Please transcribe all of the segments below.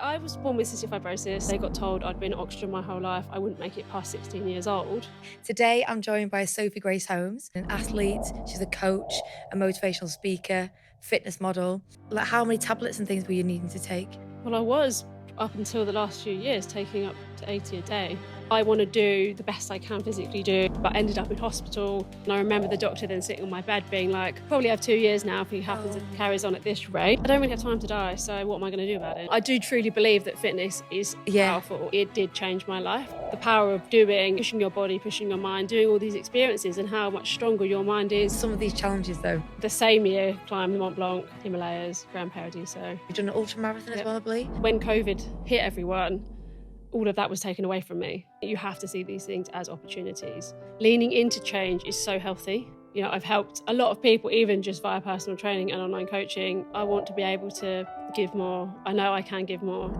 I was born with cystic fibrosis. They got told I'd been oxygen my whole life. I wouldn't make it past 16 years old. Today, I'm joined by Sophie Grace Holmes, an athlete. She's a coach, a motivational speaker, fitness model. Like, how many tablets and things were you needing to take? Well, I was, up until the last few years, taking up to 80 a day. I want to do the best I can physically do, but ended up in hospital. And I remember the doctor then sitting on my bed being like, probably have 2 years now if he happens to carries on at this rate. I don't really have time to die, so what am I going to do about it? I do truly believe that fitness is powerful. It did change my life. The power of pushing your body, pushing your mind, doing all these experiences and how much stronger your mind is. Some of these challenges, though. The same year, climbed the Mont Blanc, Himalayas, Grand Paradiso. You've done an ultra marathon as well, I believe. When COVID hit everyone, all of that was taken away from me. You have to see these things as opportunities. Leaning into change is so healthy. You know, I've helped a lot of people, even just via personal training and online coaching. I want to be able to give more. I know I can give more.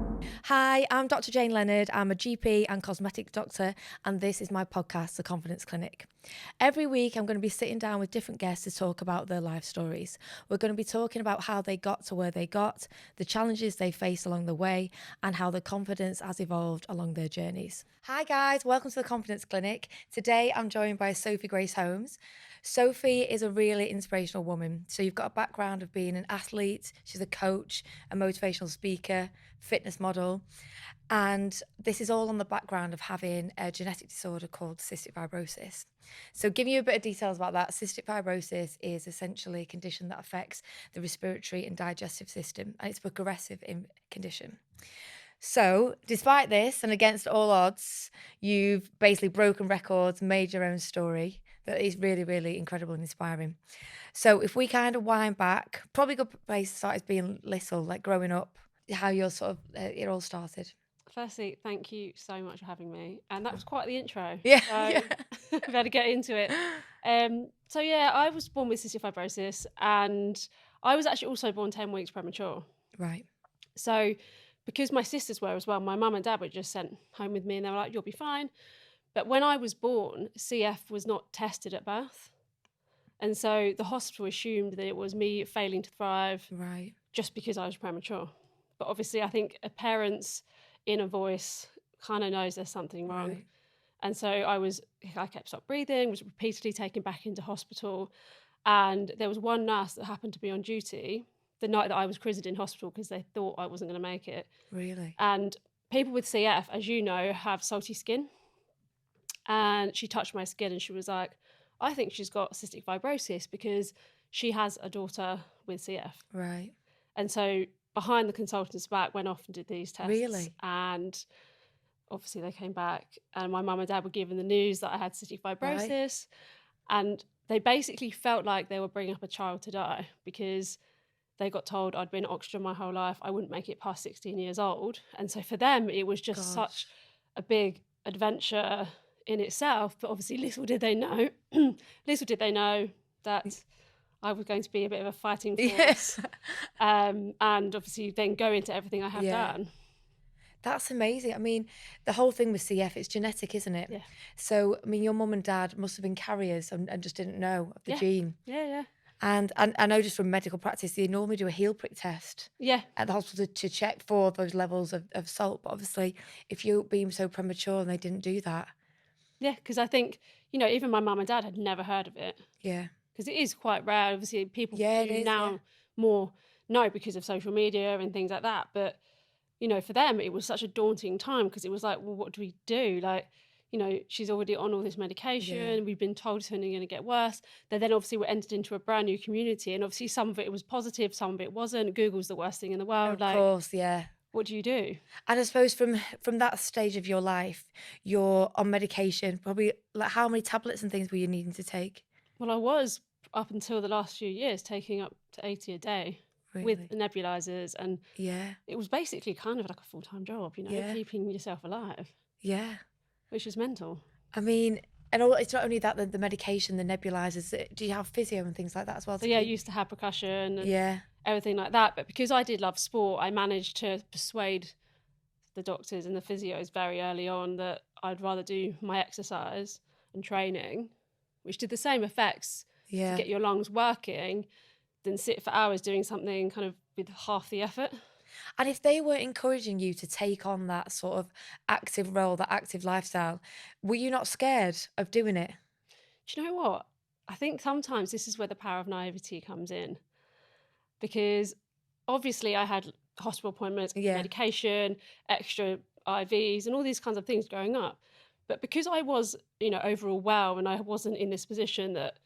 Hi, I'm Dr. Jane Leonard. I'm a GP and cosmetic doctor, and this is my podcast, The Confidence Clinic. Every week, I'm going to be sitting down with different guests to talk about their life stories. We're going to be talking about how they got to where they got, the challenges they faced along the way, and how their confidence has evolved along their journeys. Hi guys, welcome to The Confidence Clinic. Today, I'm joined by Sophie Grace Holmes. Sophie is a really inspirational woman. So you've got a background of being an athlete, she's a coach, a motivational speaker, fitness model, and this is all on the background of having a genetic disorder called cystic fibrosis. So giving you a bit of details about that, cystic fibrosis is essentially a condition that affects the respiratory and digestive system, and it's a progressive condition. So despite this, and against all odds, you've basically broken records, made your own story. That is really, really incredible and inspiring. So if we kind of wind back, probably a good place to start is being little, like growing up, how your sort of, it all started. Firstly, thank you so much for having me. And that was quite the intro. Yeah, So yeah. we better get into it. So yeah, I was born with cystic fibrosis, and I was actually also born 10 weeks premature. Right. So because my sisters were as well, my mum and dad were just sent home with me and they were like, you'll be fine. But when I was born, CF was not tested at birth. And so the hospital assumed that it was me failing to thrive Right. just because I was premature. But obviously, I think a parent's inner voice kind of knows there's something wrong. Right. And so I kept stop breathing, was repeatedly taken back into hospital. And there was one nurse that happened to be on duty the night that I was christened in hospital because they thought I wasn't going to make it. Really? And people with CF, as you know, have salty skin. And she touched my skin and she was like, I think she's got cystic fibrosis because she has a daughter with CF. Right. And so behind the consultant's back, went off and did these tests. Really? And obviously they came back and my mum and dad were given the news that I had cystic fibrosis. Right. And they basically felt like they were bringing up a child to die because they got told I'd been oxygen my whole life. I wouldn't make it past 16 years old. And so for them, it was just such a big adventure in itself, but obviously little did they know that I was going to be a bit of a fighting force. And obviously then go into everything I have done. That's amazing. I mean, the whole thing with CF, it's genetic, isn't it? Yeah. So, I mean, your mum and dad must have been carriers and just didn't know of the gene. Yeah. And I know just from medical practice, they normally do a heel prick test at the hospital to check for those levels of salt. But obviously, if you're being so premature and they didn't do that. Yeah, because I think, even my mum and dad had never heard of it. Yeah. Because it is quite rare. Obviously, people more know because of social media and things like that. But, for them, it was such a daunting time because it was like, well, what do we do? Like, she's already on all this medication. Yeah. We've been told it's only going to get worse. They then obviously were entered into a brand new community. And obviously some of it was positive, some of it wasn't. Google's the worst thing in the world. Of course, yeah. What do you do? And I suppose from that stage of your life, you're on medication, probably like how many tablets and things were you needing to take? Well, I was up until the last few years taking up to 80 a day. Really? With nebulizers, and it was basically kind of like a full-time job, keeping yourself alive. Yeah. Which is mental. I mean, and it's not only that, the medication, the nebulizers, do you have physio and things like that as well? So I used to have percussion and everything like that. But because I did love sport, I managed to persuade the doctors and the physios very early on that I'd rather do my exercise and training, which did the same effects to get your lungs working, than sit for hours doing something kind of with half the effort. And if they were encouraging you to take on that sort of active role, that active lifestyle, were you not scared of doing it? Do you know what? I think sometimes this is where the power of naivety comes in, because obviously I had hospital appointments, Yeah. medication, extra IVs, and all these kinds of things growing up. But because I was, overall well, and I wasn't in this position that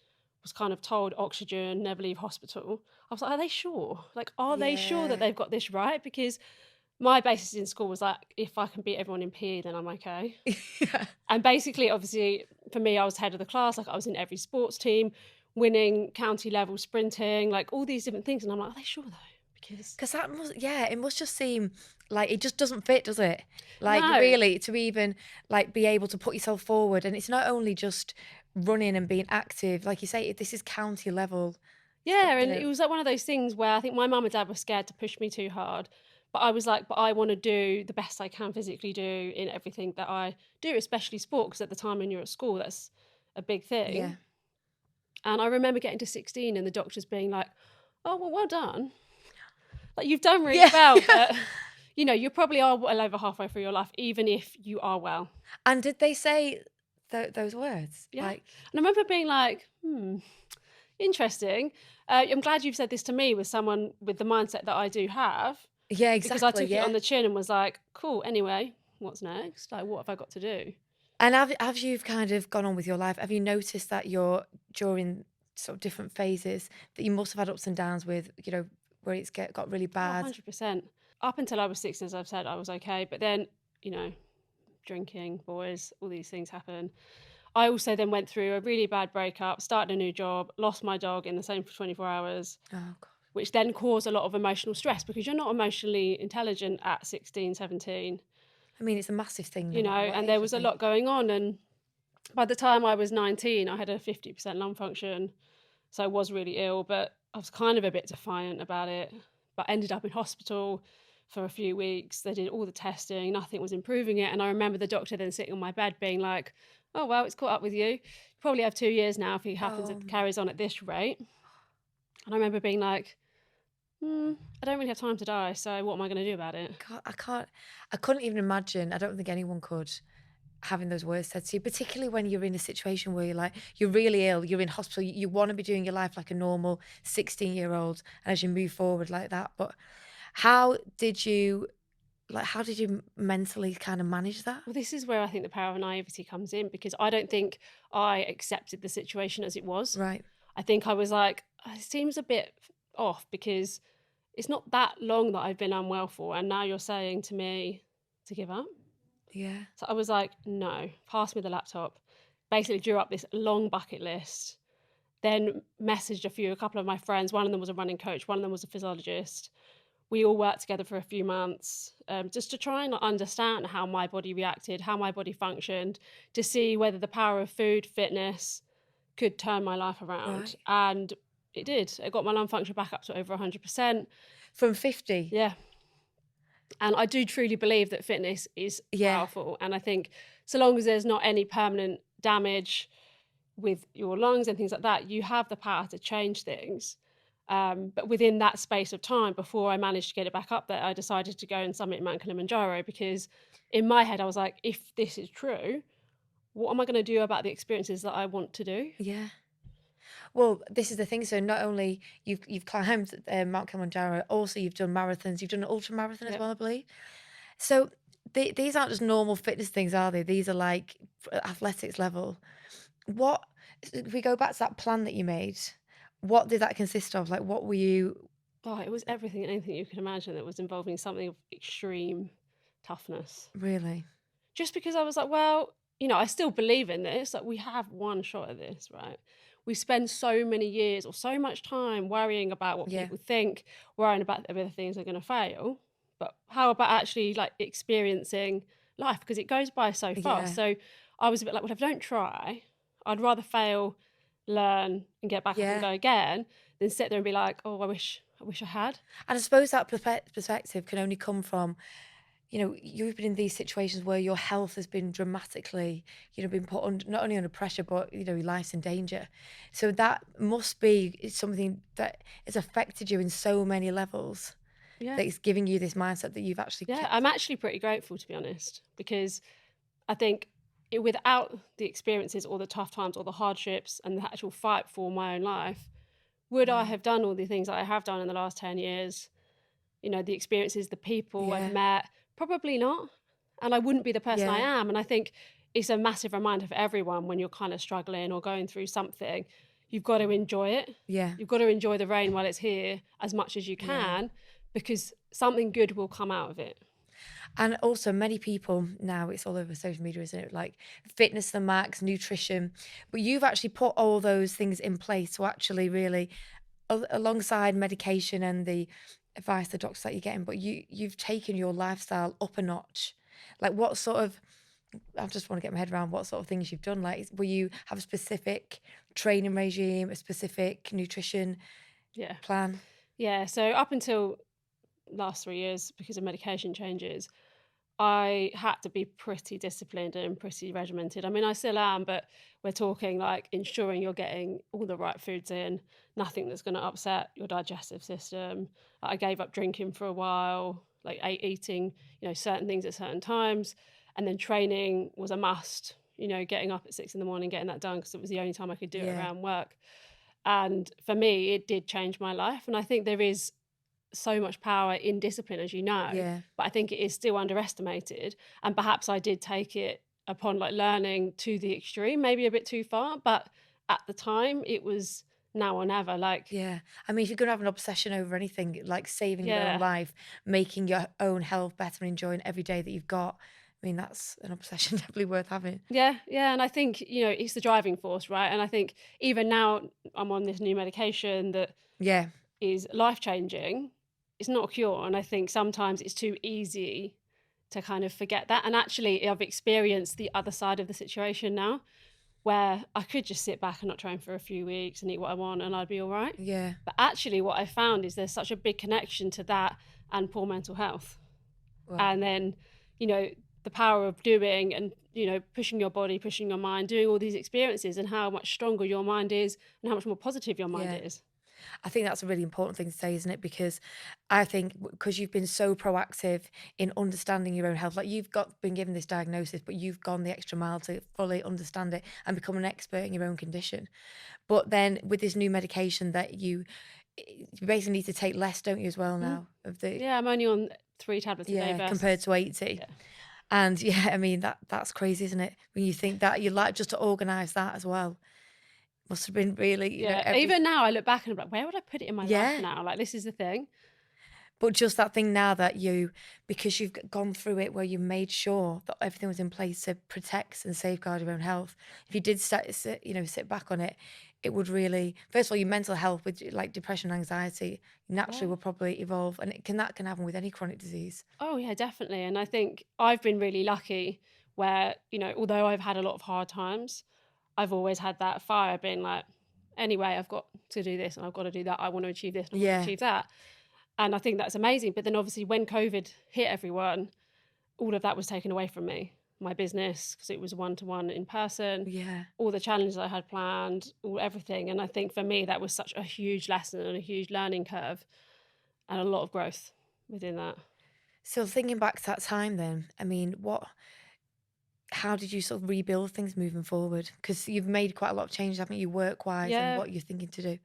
was kind of told oxygen, never leave hospital, I was like, are they sure? Like, are they sure that Yeah. they've got this right? Because my basis in school was like, if I can beat everyone in PE, then I'm okay. Yeah. And basically, obviously, for me, I was head of the class. Like, I was in every sports team, winning county level sprinting, like all these different things. And I'm like, are they sure though? Because Because that must, yeah, it must just seem like it just doesn't fit, does it? Like, no, really, to even like be able to put yourself forward. And it's not only just running and being active, like you say, this is county level, yeah. you And know. it was like one of those things where I think my mum and dad were scared to push me too hard. But I was like, but I want to do the best I can physically do in everything that I do, especially sport, because at the time when you're at school, that's a big Yeah. thing. And I remember getting to 16 and the doctors being like, oh, well done. Like, you've done really Yeah. well, but you probably are well over halfway through your life, even if you are well. And did they say those words? Yeah. Like, And I remember being like, interesting. I'm glad you've said this to me with someone with the mindset that I do have, yeah, because I exactly. took it on Yeah. the chin and was like, cool, anyway, what's next? Like, what have I got to do? And have you kind of gone on with your life? Have you noticed that you're during sort of different phases that you must have had ups and downs with, where it's got really Oh, bad? 100%. Up until I was 16, as I've said, I was okay. But then, you know, drinking, boys, all these things happen. I also then went through a really bad breakup, started a new job, lost my dog in the same 24 hours, Oh God. which then caused a lot of emotional stress because you're not emotionally intelligent at 16, 17, I mean, it's a massive thing no matter what and age, there I was a think. lot going on. And by the time I was 19, I had a 50% lung function. So I was really ill, but I was kind of a bit defiant about it, but ended up in hospital for a few weeks. They did all the testing, nothing was improving it. And I remember the doctor then sitting on my bed being like, oh, well, it's caught up with you. You probably have 2 years now if it happens, Oh it my carries on at this rate. And I remember being like, I don't really have time to die, so what am I going to do about it? God, I couldn't even imagine. I don't think anyone could having those words said to you, particularly when you're in a situation where you're really ill, you're in hospital, you want to be doing your life like a normal 16-year-old, and as you move forward like that. But how did you mentally kind of manage that? Well, this is where I think the power of naivety comes in, because I don't think I accepted the situation as it was. Right. I think I was like, it seems a bit off because it's not that long that I've been unwell for. And now you're saying to me to give up. Yeah. So I was like, no, pass me the laptop. Basically drew up this long bucket list, then messaged a couple of my friends. One of them was a running coach. One of them was a physiologist. We all worked together for a few months, just to try and understand how my body reacted, how my body functioned, to see whether the power of food, fitness could turn my life around. Right. And it did. It got my lung function back up to over 100%. From 50. Yeah. And I do truly believe that fitness is Yeah. powerful. And I think so long as there's not any permanent damage with your lungs and things like that, you have the power to change things. But within that space of time, before I managed to get it back up there, I decided to go and summit Mount Kilimanjaro, because in my head I was like, if this is true, what am I going to do about the experiences that I want to do? Yeah. Well, this is the thing. So not only you've climbed Mount Kilimanjaro, also you've done marathons. You've done an ultra marathon as Yep. well, I believe. So these aren't just normal fitness things, are they? These are like athletics level. What, if we go back to that plan that you made, what did that consist of? Like, what were you? Oh, it was everything and anything you could imagine that was involving something of extreme toughness. Really? Just because I was like, well, I still believe in this. Like, we have one shot at this, right? We spend so many years or so much time worrying about what Yeah. people think, worrying about whether things are going to fail. But how about actually like experiencing life? Because it goes by so fast. Yeah. So I was a bit like, well, if I don't try, I'd rather fail, learn, and get back up Yeah. and go again than sit there and be like, oh, I wish I had. And I suppose that perspective can only come from, you've been in these situations where your health has been dramatically, been put under, not only under pressure, but, your life's in danger. So that must be something that has affected you in so many levels. Yeah. that it's giving you this mindset that you've actually Yeah, kept. I'm actually pretty grateful, to be honest, because I think without the experiences or the tough times or the hardships and the actual fight for my own life, would I have done all the things that I have done in the last 10 years? You know, the experiences, the people I've Yeah, met, probably not. And I wouldn't be the person I yeah, am. And I think it's a massive reminder for everyone when you're kind of struggling or going through something, you've got to enjoy it. yeah, You've got to enjoy the rain while it's here as much as you yeah. can, because something good will come out of it. And also, many people now, it's all over social media, isn't it? Like fitness, the max, nutrition. But you've actually put all those things in place to actually really, alongside medication and the advice the doctors that you're getting, but you've taken your lifestyle up a notch. Like, what sort of, I just want to get my head around what sort of things you've done. Like, will you have a specific training regime, a specific nutrition Yeah. plan? Yeah. So up until last 3 years, because of medication changes, I had to be pretty disciplined and pretty regimented. I mean, I still am, but we're talking like ensuring you're getting all the right foods in, nothing that's going to upset your digestive system. I gave up drinking for a while, like eating, certain things at certain times. And then training was a must, getting up at 6 in the morning, getting that done because it was the only time I could do it Yeah, around work. And for me, it did change my life. And I think there is so much power in discipline, as you know, yeah, but I think it is still underestimated. And perhaps I did take it upon like learning to the extreme, maybe a bit too far, but at the time it was now or never. Like, yeah. I mean, if you're going to have an obsession over anything, like saving your own yeah, life, making your own health better and enjoying every day that you've got, I mean, that's an obsession definitely worth having. yeah. And I think, it's the driving force, right? And I think even now I'm on this new medication that Yeah, is life changing. It's not a cure. And I think sometimes it's too easy to kind of forget that. And actually, I've experienced the other side of the situation now, where I could just sit back and not train for a few weeks and eat what I want and I'd be all right. yeah. But actually, what I found is there's such a big connection to that and poor mental health. Well, And then, you know, the power of doing and, pushing your body, pushing your mind, doing all these experiences and how much stronger your mind is and how much more positive your mind yeah. is. I think that's a really important thing to say, isn't it? Because I think because you've been so proactive in understanding your own health, like been given this diagnosis, but you've gone the extra mile to fully understand it and become an expert in your own condition. But then with this new medication that you basically need to take less, don't you, as well Mm. now of the Yeah, I'm only on 3 tablets a day yeah compared versus, to 80. yeah. And yeah, I mean that's crazy, isn't it? When you think that you like just to organise that as well must have been really Yeah, every even now I look back and I'm like, where would I put it in my life yeah. now? Like, this is the thing. But just that thing now that because you've gone through it where you made sure that everything was in place to protect and safeguard your own health. If you did sit back on it, it would really, first of all, your mental health with like depression, anxiety, naturally Yeah. will probably evolve, and that can happen with any chronic disease. Oh, yeah, definitely. And I think I've been really lucky where, although I've had a lot of hard times, I've always had that fire being like, anyway, I've got to do this and I've got to do that. I want to achieve this and I want to Yeah, achieve that. And I think that's amazing. But then obviously when COVID hit everyone, all of that was taken away from me. My business, because it was one-to-one in person, yeah. all the challenges I had planned, everything. And I think for me, that was such a huge lesson and a huge learning curve and a lot of growth within that. So thinking back to that time, then, I mean, how did you sort of rebuild things moving forward? Because you've made quite a lot of changes, haven't you, work wise, and Yeah. what you're thinking to do.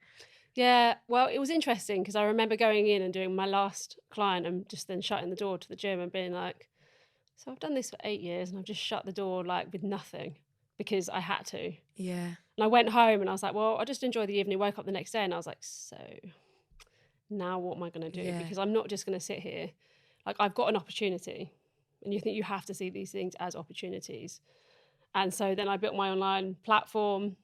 Yeah. Well, it was interesting because I remember going in and doing my last client and just then shutting the door to the gym and being like, so I've done this for 8 years and I've just shut the door like with nothing because I had to. And Yeah, I went home and I was like, well, I just enjoy the evening, woke up the next day and I was like, so now what am I going to do? yeah. Because I'm not just going to sit here. Like, I've got an opportunity. And you think you have to see these things as opportunities. And so then I built my online platform,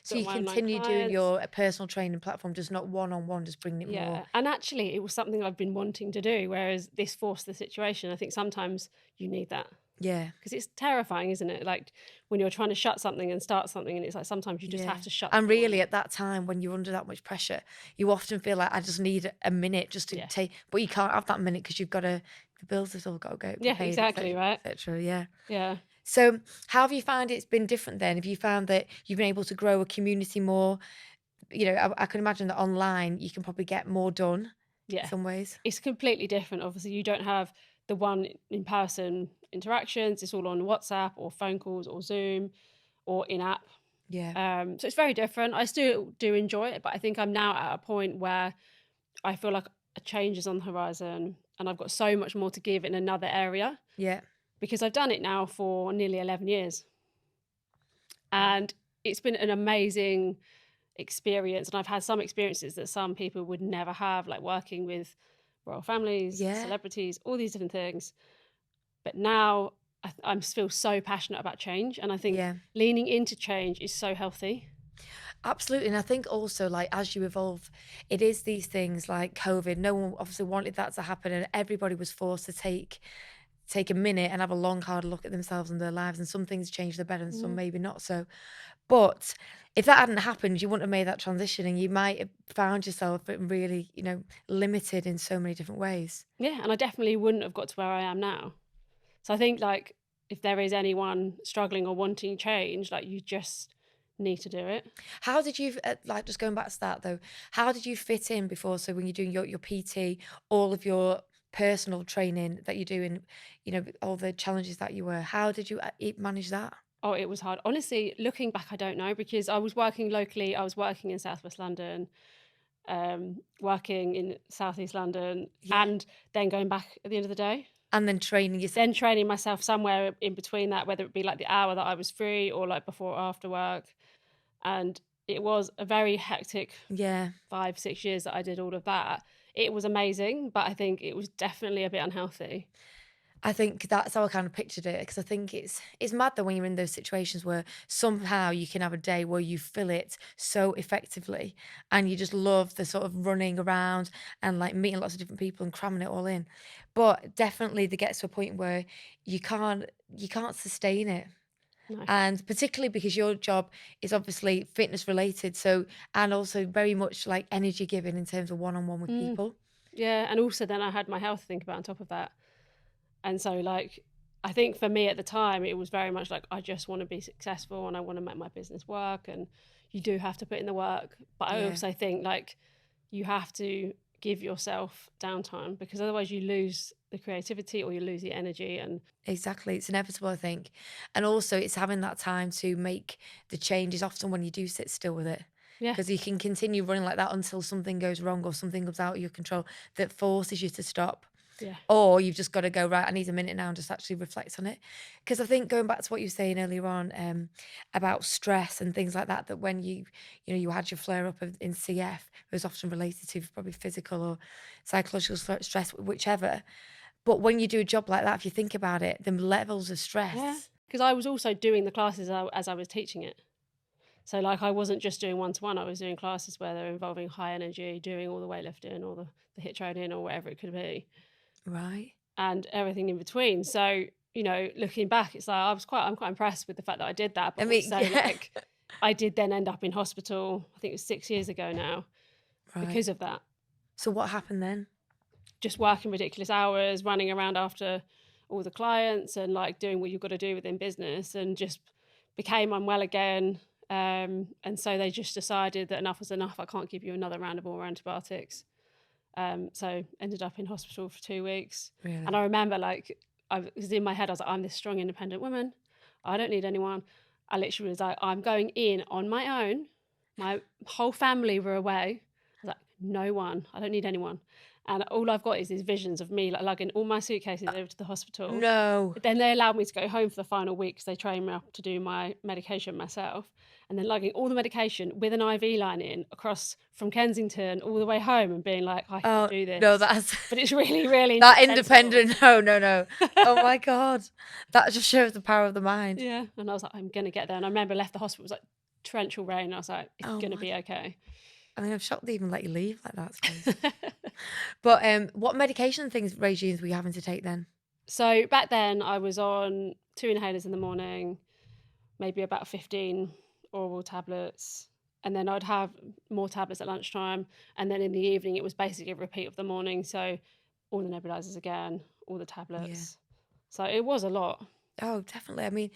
So built you my online continue doing clients. your personal training platform, just not one-on-one, just bringing it more. Yeah. And actually, it was something I've been wanting to do, whereas this forced the situation. I think sometimes you need that Yeah, because it's terrifying, isn't it? Like when you're trying to shut something and start something, and it's like sometimes you just yeah. have to shut the And door. really, at that time, when you're under that much pressure, you often feel like I just need a minute just to Yeah. take, but you can't have that minute because the bills have all got to go Yeah, paid, exactly. Right. etc. Yeah. Yeah. So, how have you found it's been different then? Have you found that you've been able to grow a community more? I can imagine that online you can probably get more done. Yeah. in some ways. It's completely different. Obviously, you don't have the one in-person interactions. It's all on WhatsApp or phone calls or Zoom or in-app. Yeah. So it's very different. I still do enjoy it, but I think I'm now at a point where I feel like a change is on the horizon and I've got so much more to give in another area Yeah. because I've done it now for nearly 11 years. And it's been an amazing experience. And I've had some experiences that some people would never have, like working with royal families, Yeah. celebrities, all these different things. But now I feel so passionate about change. And I think Yeah. leaning into change is so healthy. Absolutely. And I think also, like, as you evolve, it is these things like COVID. No one obviously wanted that to happen, and everybody was forced to take a minute and have a long, hard look at themselves and their lives. And some things change the better and some maybe not so. But if that hadn't happened, you wouldn't have made that transition, and you might have found yourself really, limited in so many different ways. Yeah. And I definitely wouldn't have got to where I am now. So I think, like, if there is anyone struggling or wanting change, like, you just need to do it. How did you, like, just going back to that though, how did you fit in before? So when you're doing your PT, all of your personal training that you're doing, all the challenges that you were, how did you manage that? Oh, it was hard. Honestly, looking back, I don't know, because I was working locally. I was working in Southwest London, working in Southeast London, Yeah. and then going back at the end of the day. And then training yourself. Then training myself somewhere in between that, whether it be like the hour that I was free or like before or after work. And it was a very hectic Yeah. 5-6 years that I did all of that. It was amazing, but I think it was definitely a bit unhealthy. I think that's how I kind of pictured it, because I think it's mad that when you're in those situations where somehow you can have a day where you fill it so effectively and you just love the sort of running around and like meeting lots of different people and cramming it all in. But definitely there gets to a point where you can't sustain it. No. And particularly because your job is obviously fitness related, so, and also very much like energy giving in terms of one-on-one with people. Yeah, and also then I had my health to think about on top of that. And so, like, I think for me at the time, it was very much like, I just want to be successful and I want to make my business work. And you do have to put in the work. But I Yeah. also think, like, you have to give yourself downtime because otherwise you lose the creativity or you lose the energy. And Exactly. It's inevitable, I think. And also it's having that time to make the changes often when you do sit still with it. yeah, Because you can continue running like that until something goes wrong or something comes out of your control that forces you to stop. yeah, Or you've just got to go, right, I need a minute now and just actually reflect on it. Because I think going back to what you were saying earlier on about stress and things like that, that when you had your flare up in CF, it was often related to probably physical or psychological stress, whichever. But when you do a job like that, if you think about it, the levels of stress. yeah. Because I was also doing the classes as I was teaching it. So, like, I wasn't just doing one-to-one. I was doing classes where they're involving high energy, doing all the weightlifting or the HIIT training or whatever it could be. Right. And everything in between. So, looking back, it's like I'm quite impressed with the fact that I did that. But I mean, also, yeah. like, I did then end up in hospital. I think it was 6 years ago now Right. because of that. So what happened then? Just working ridiculous hours, running around after all the clients, and like doing what you've got to do within business, and just became unwell again. And so they just decided that enough was enough. I can't give you another round of more antibiotics. So ended up in hospital for 2 weeks. Really? And I remember, like, I was in my head, I was like, I'm this strong, independent woman. I don't need anyone. I literally was like, I'm going in on my own. My whole family were away. I was like, no one. I don't need anyone. And all I've got is these visions of me, like, lugging all my suitcases over to the hospital. No. But then they allowed me to go home for the final week because they trained me up to do my medication myself. And then lugging all the medication with an IV line in across from Kensington all the way home and being like, I can do this. No, that's But it's really, really that not independent. No. Oh my God. That just shows the power of the mind. Yeah. And I was like, I'm going to get there. And I remember I left the hospital, it was like torrential rain. I was like, it's going to be okay. I mean, I'm shocked they even let you leave like that, I suppose. But what medication regimes were you having to take then? So back then I was on 2 inhalers in the morning, maybe about 15 oral tablets. And then I'd have more tablets at lunchtime. And then in the evening, it was basically a repeat of the morning. So all the nebulizers again, all the tablets. So it was a lot. Oh, definitely. I mean,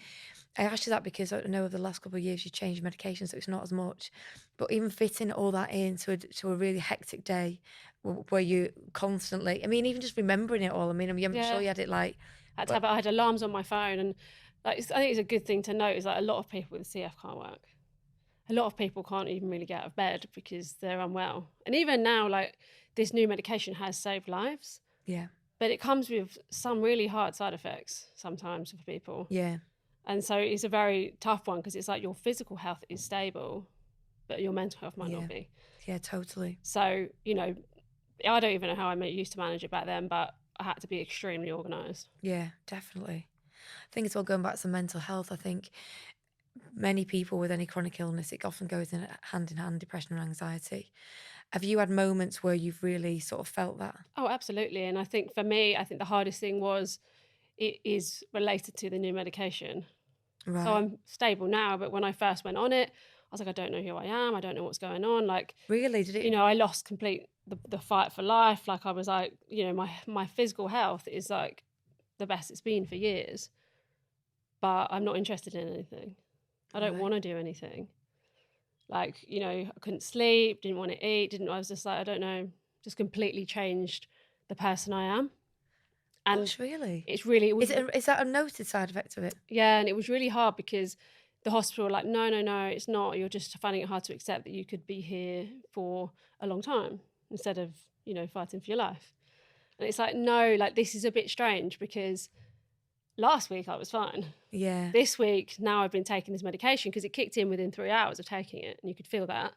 I asked you that because I know over the last couple of years you changed medication, so it's not as much. But even fitting all that into a really hectic day where you constantly, I mean, even just remembering it all. I mean, I'm sure Yeah. you had it like, but I had alarms on my phone, and like, I think it's a good thing to note is that a lot of people with CF can't work. A lot of people can't even really get out of bed because they're unwell. And even now, like, this new medication has saved lives, yeah, but it comes with some really hard side effects sometimes for people. yeah, And so it's a very tough one because it's like your physical health is stable, but your mental health might yeah, not be. yeah, totally. So, you know, I don't even know how I used to manage it back then, but I had to be extremely organised. Yeah, definitely. I think it's all going back to mental health. I think many people with any chronic illness, it often goes in hand, depression and anxiety. Have you had moments where you've really sort of felt that? Oh, absolutely. And I think for me, I think the hardest thing was it is related to the new medication. So Right. I'm stable now, but when I first went on it, I was like, I don't know who I am. I don't know what's going on. Like, Really? Did you it? know, I lost complete the fight for life. Like I was like, you know, my physical health is like the best it's been for years, but I'm not interested in anything. I don't Right. want to do anything. Like, you know, I couldn't sleep, didn't want to eat, I was just like, I don't know, just completely changed the person I am. And Gosh, really? it was, Is that a noted side effect of it? yeah, and it was really hard because the hospital were like, no, no, no, it's not. You're just finding it hard to accept that you could be here for a long time instead of, you know, fighting for your life. And it's like, no, like this is a bit strange because last week I was fine. Yeah. This week, now I've been taking this medication because it kicked in within 3 hours of taking it, and you could feel that.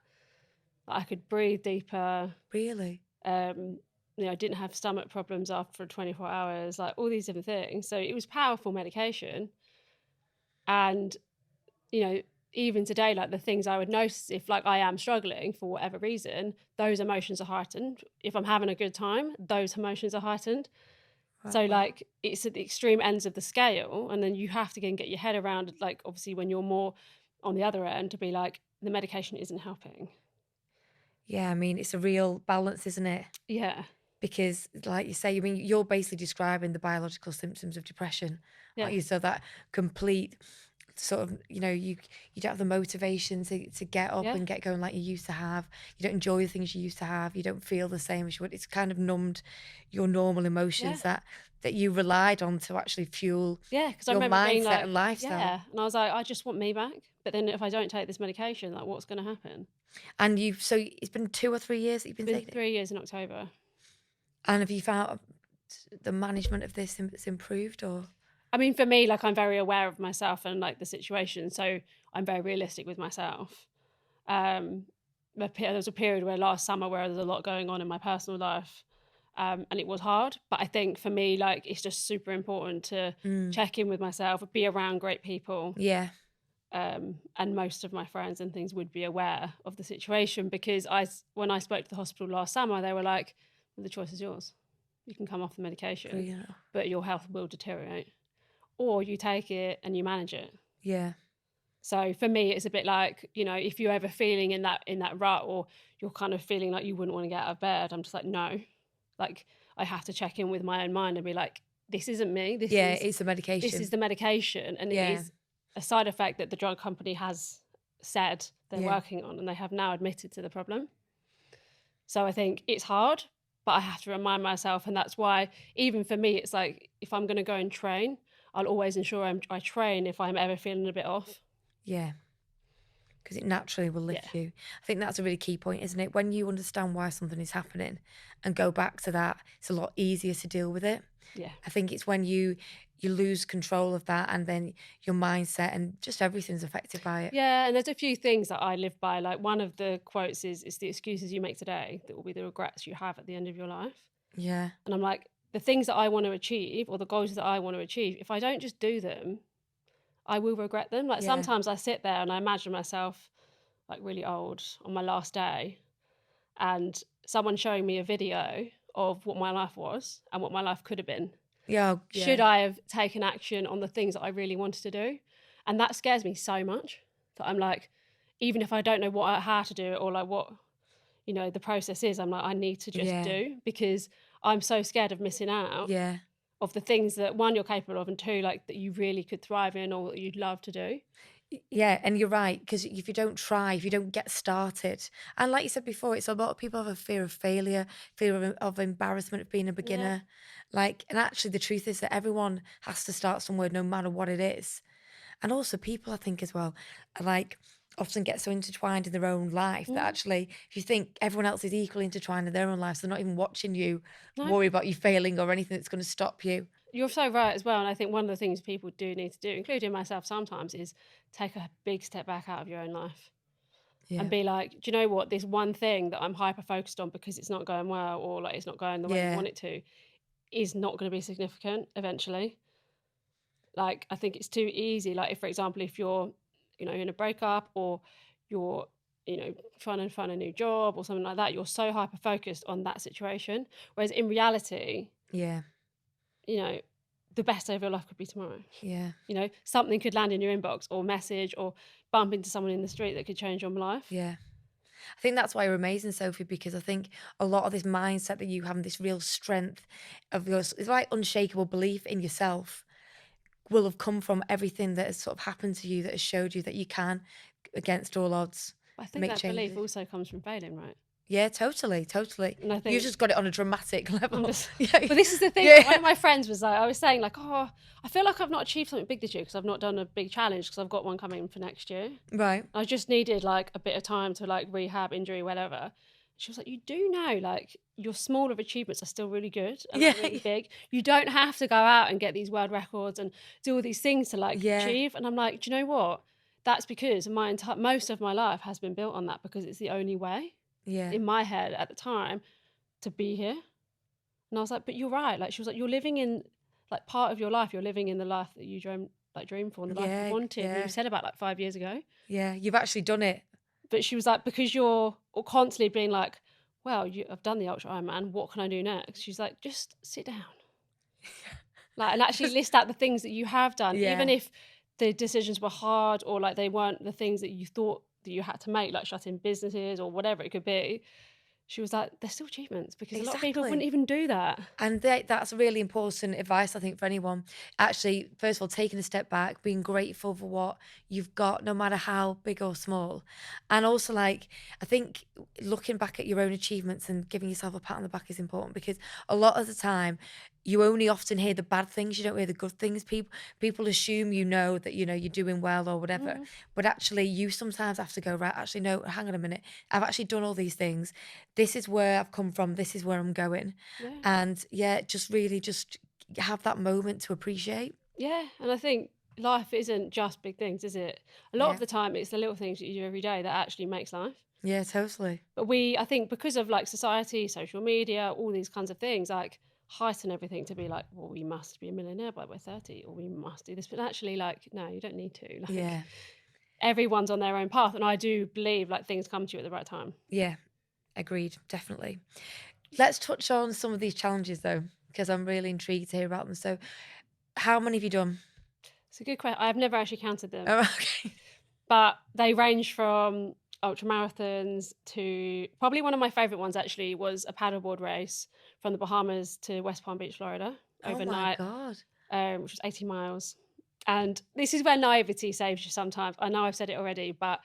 I could breathe deeper. Really? You know, I didn't have stomach problems after 24 hours, like all these different things. So it was powerful medication. And, you know, even today, like the things I would notice if like I am struggling for whatever reason, those emotions are heightened. If I'm having a good time, those emotions are heightened. Right, So wow. like it's at the extreme ends of the scale, and then you have to again get your head around, like obviously when you're more on the other end, to be like the medication isn't helping. Yeah, I mean, it's a real balance, isn't it? Yeah, Because, like you say, I mean, you're basically describing the biological symptoms of depression, yeah, aren't you? So that complete sort of, you don't have the motivation to get up yeah, and get going like you used to have. You don't enjoy the things you used to have. You don't feel the same as you would. It's kind of numbed your normal yeah, emotions that you relied on to actually fuel yeah. Because I your remember being mindset like, and lifestyle. yeah, and I was like, I just want me back. But then if I don't take this medication, like what's going to happen? And so it's been 2 or 3 years that you've It's been been taking it. 3 years in October. And have you found the management of this has improved or? I mean, for me, like I'm very aware of myself and like the situation, so I'm very realistic with myself. Um, there was a period where last summer where there was a lot going on in my personal life, and it was hard. But I think for me, like it's just super important to Mm, check in with myself, be around great people, yeah, and most of my friends and things would be aware of the situation because when I spoke to the hospital last summer, they were like, well, "The choice is yours. You can come off the medication, brilliant. but your health will deteriorate, or you take it and you manage it." Yeah, So for me, it's a bit like, you know, if you're ever feeling in that rut or you're kind of feeling like you wouldn't want to get out of bed, I'm just like, no. Like I have to check in with my own mind and be like, this isn't me. yeah, it's a This is medication. the medication, and it Yeah, is a side effect that the drug company has said they're yeah, working on, and they have now admitted to the problem. So I think it's hard, but I have to remind myself, and that's why even for me, it's like if I'm going to go and train, I'll always ensure I train if I'm ever feeling a bit off. yeah. Because it naturally will Yeah, lift you. I think that's a really key point, isn't it? When you understand why something is happening and go back to that, it's a lot easier to deal with it. yeah. I think it's when you lose control of that and then your mindset and just everything's affected by it. Yeah, and there's a few things that I live by. Like one of the quotes is, "It's the excuses you make today that will be the regrets you have at the end of your life." Yeah, And I'm like, the things that I want to achieve or the goals that I want to achieve, if I don't just do them, I will regret them. Like yeah, sometimes I sit there and I imagine myself like really old on my last day and someone showing me a video of what my life was and what my life could have been. yeah, Should yeah, I have taken action on the things that I really wanted to do? And that scares me so much that I'm like, even if I don't know how to do it or like what, you know, the process is, I'm like, I need to just yeah, do because I'm so scared of missing out yeah, of the things that, one, you're capable of, and two, like that you really could thrive in or that you'd love to do. Yeah, and you're right, because if you don't try, if you don't get started, and like you said before, it's a lot of people have a fear of failure, fear of embarrassment of being a beginner. Like, and actually the truth is that everyone has to start somewhere no matter what it is. And also people, I think as well, are like often get so intertwined in their own life that actually if you think everyone else is equally intertwined in their own lives, they're not even watching you No. worry about you failing or anything that's going to stop you. You're so right as well. And I think one of the things people do need to do, including myself sometimes, is take a big step back out of your own life and Yeah. be like, do you know what? This one thing that I'm hyper focused on because it's not going well or like it's not going the way you Yeah. want it to is not going to be significant eventually. Like, I think it's too easy. Like, if, for example, if you're, in a breakup or you're, trying to find a new job or something like that, you're so hyper focused on that situation. Whereas in reality, Yeah. The best day of your life could be tomorrow. Yeah. Something could land in your inbox or message or bump into someone in the street that could change your life. Yeah. I think that's why you're amazing, Sophie, because I think a lot of this mindset that you have and this real strength of yours, it's like unshakable belief in yourself, will have come from everything that has sort of happened to you that has showed you that you can, against all odds, I think make that changes. belief also comes from failing, right? Yeah, totally. And I think You just got it on a dramatic level. but this is the thing. Yeah. One of my friends was like, I was saying like, oh, I feel like I've not achieved something big this year because I've not done a big challenge because I've got one coming for next year. Right. I just needed like a bit of time to like rehab, injury, whatever. She was like, you do know, like your smaller achievements are still really good and like, really big. You don't have to go out and get these world records and do all these things to like achieve. And I'm like, do you know what? That's because most of my life has been built on that because it's the only way in my head at the time to be here. And I was like, but you're right. Like she was like, you're living in like part of your life. You're living in the life that you dreamed for and the life you wanted. And you said about like 5 years ago. Yeah, you've actually done it. But she was like, because you're constantly being like, well, I've done the Ultra Ironman. What can I do next? She's like, just sit down. And actually list out the things that you have done, even if the decisions were hard or like they weren't the things that you thought that you had to make, like shutting businesses or whatever it could be. She was like, they're still achievements because a lot of people wouldn't even do that. And that's really important advice, I think, for anyone. Actually, first of all, taking a step back, being grateful for what you've got, no matter how big or small. And also, like, I think looking back at your own achievements and giving yourself a pat on the back is important because a lot of the time, you only often hear the bad things, you don't hear the good things. People assume that you're doing well or whatever. But actually you sometimes have to go, right, actually no, hang on a minute. I've actually done all these things. This is where I've come from, this is where I'm going. And just really just have that moment to appreciate. Yeah, and I think life isn't just big things, is it? A lot of the time it's the little things that you do every day that actually makes life. Yeah, totally. But I think because of like society, social media, all these kinds of things, like heighten everything to be like, well, we must be a millionaire by we're 30 or we must do this. But actually, like, no, you don't need to. Like, everyone's on their own path. And I do believe like things come to you at the right time. Yeah, agreed, definitely. Let's touch on some of these challenges though, because I'm really intrigued to hear about them. So how many have you done? It's a good question. I've never actually counted them. Oh, okay. But they range from ultra marathons to probably one of my favourite ones actually was a paddleboard race from the Bahamas to West Palm Beach, Florida overnight. Oh my God. Which was 80 miles. And this is where naivety saves you sometimes. I know I've said it already, but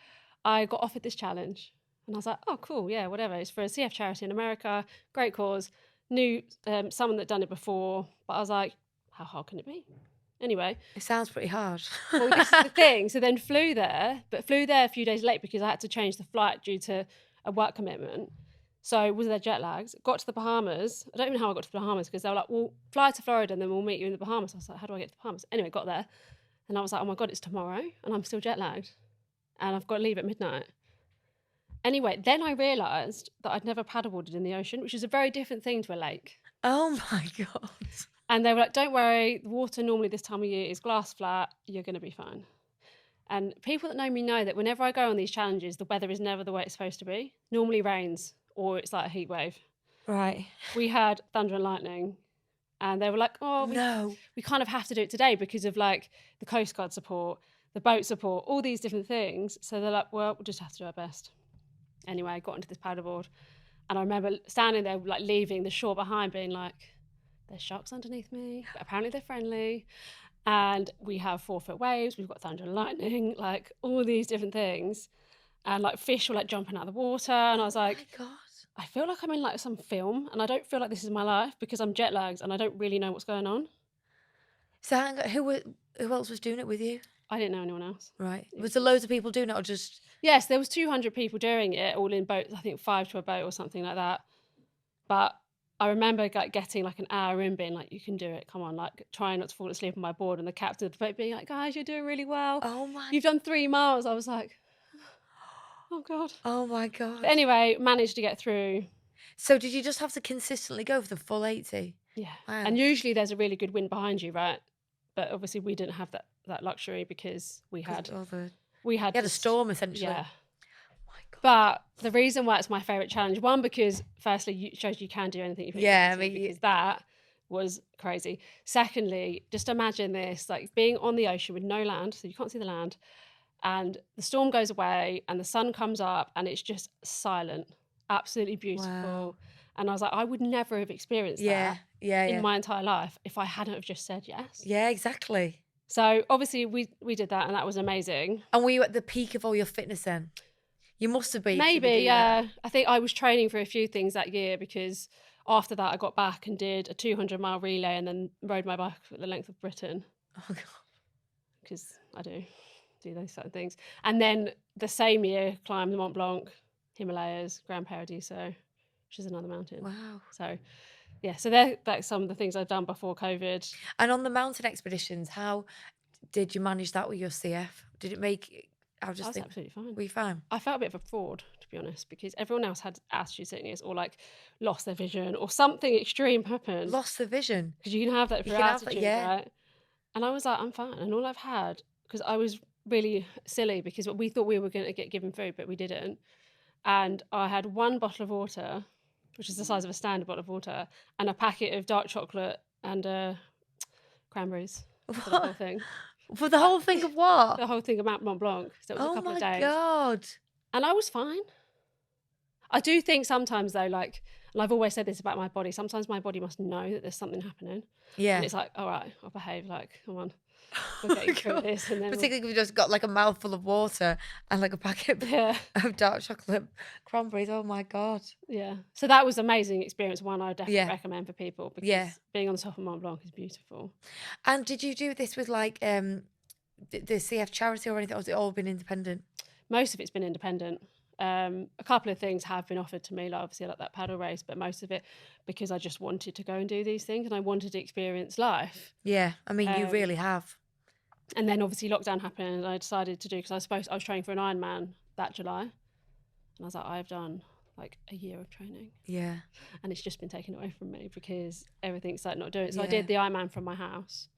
I got offered this challenge and I was like, oh, cool. Yeah, whatever. It's for a CF charity in America. Great cause. Knew someone that done it before, but I was like, how hard can it be? Anyway. It sounds pretty hard. Well, this is the thing. So then flew there a few days late because I had to change the flight due to a work commitment. So was there jet lags? Got to the Bahamas. I don't even know how I got to the Bahamas because they were like, well, fly to Florida and then we'll meet you in the Bahamas. I was like, how do I get to the Bahamas? Anyway, got there. And I was like, oh my God, it's tomorrow. And I'm still jet lagged. And I've got to leave at midnight. Anyway, then I realised that I'd never paddleboarded in the ocean, which is a very different thing to a lake. Oh my God. And they were like, don't worry, the water normally this time of year is glass flat. You're going to be fine. And people that know me know that whenever I go on these challenges, the weather is never the way it's supposed to be. Normally rains or it's like a heat wave. Right. We had thunder and lightning and they were like, oh, we kind of have to do it today because of like the Coast Guard support, the boat support, all these different things. So they're like, well, we'll just have to do our best. Anyway, I got onto this paddleboard and I remember standing there like leaving the shore behind being like, there's sharks underneath me, but apparently they're friendly. And we have 4-foot waves, we've got thunder and lightning, like all these different things. And like fish were like jumping out of the water. And I was like, my God. I feel like I'm in like some film and I don't feel like this is my life because I'm jet lagged and I don't really know what's going on. So hang on, who else was doing it with you? I didn't know anyone else. Right. Was there loads of people doing it or just... Yes, there was 200 people doing it, all in boats, I think 5 to a boat or something like that. But I remember like getting like an hour in being like, you can do it, come on, like trying not to fall asleep on my board, and the captain of the boat being like, guys, you're doing really well. Oh my... You've done 3 miles. I was like, oh God. Oh my God. But anyway, managed to get through. So did you just have to consistently go for the full 80? Yeah. Wow. And usually there's a really good wind behind you, right? But obviously we didn't have that luxury because we had a storm essentially. Yeah. Oh my God. But the reason why it's my favourite challenge, one, because firstly it shows you can do anything. Because that was crazy. Secondly, just imagine this, like being on the ocean with no land, so you can't see the land, and the storm goes away and the sun comes up and it's just silent, absolutely beautiful. Wow. And I was like, I would never have experienced that in my entire life if I hadn't have just said yes. Yeah, exactly. So obviously we did that and that was amazing. And were you at the peak of all your fitness then? You must have been. Maybe, yeah. I think I was training for a few things that year because after that I got back and did a 200-mile relay and then rode my bike the length of Britain. Oh God. Because I do those certain things. And then the same year climbed the Mont Blanc, Himalayas, Grand Paradiso, which is another mountain. Wow. So yeah, so they're like some of the things I've done before COVID. And on the mountain expeditions, how did you manage that with your CF? Did it make... I was absolutely fine. Were you fine? I felt a bit of a fraud, to be honest, because everyone else had altitude sickness or like lost their vision or something extreme happened. Lost the vision? Because you can have that for altitude, right? And I was like, I'm fine. And all I've had, because I was really silly because we thought we were going to get given food, but we didn't. And I had 1 bottle of water, which is the size of a standard bottle of water, and a packet of dark chocolate and cranberries for the whole thing. For the whole thing of what? The whole thing about Mont Blanc. So it was a couple of days. Oh my God. And I was fine. I do think sometimes though, like, and I've always said this about my body, sometimes my body must know that there's something happening. Yeah. And it's like, all right, I'll behave, like, come on. We'll get you through this. And then particularly if you've just got like a mouthful of water and like a packet of dark chocolate cranberries. Oh my God. Yeah. So that was an amazing experience. One I would definitely recommend for people because being on the top of Mont Blanc is beautiful. And did you do this with like the CF charity or anything, or has it all been independent? Most of it's been independent. A couple of things have been offered to me, like obviously like that paddle race, but most of it because I just wanted to go and do these things and I wanted to experience life. Yeah, I mean, you really have. And then obviously lockdown happened and I decided to do, because I was training for an Ironman that July. And I was like, I've done like a year of training. Yeah. And it's just been taken away from me because everything's like not doing it. So I did the Ironman from my house.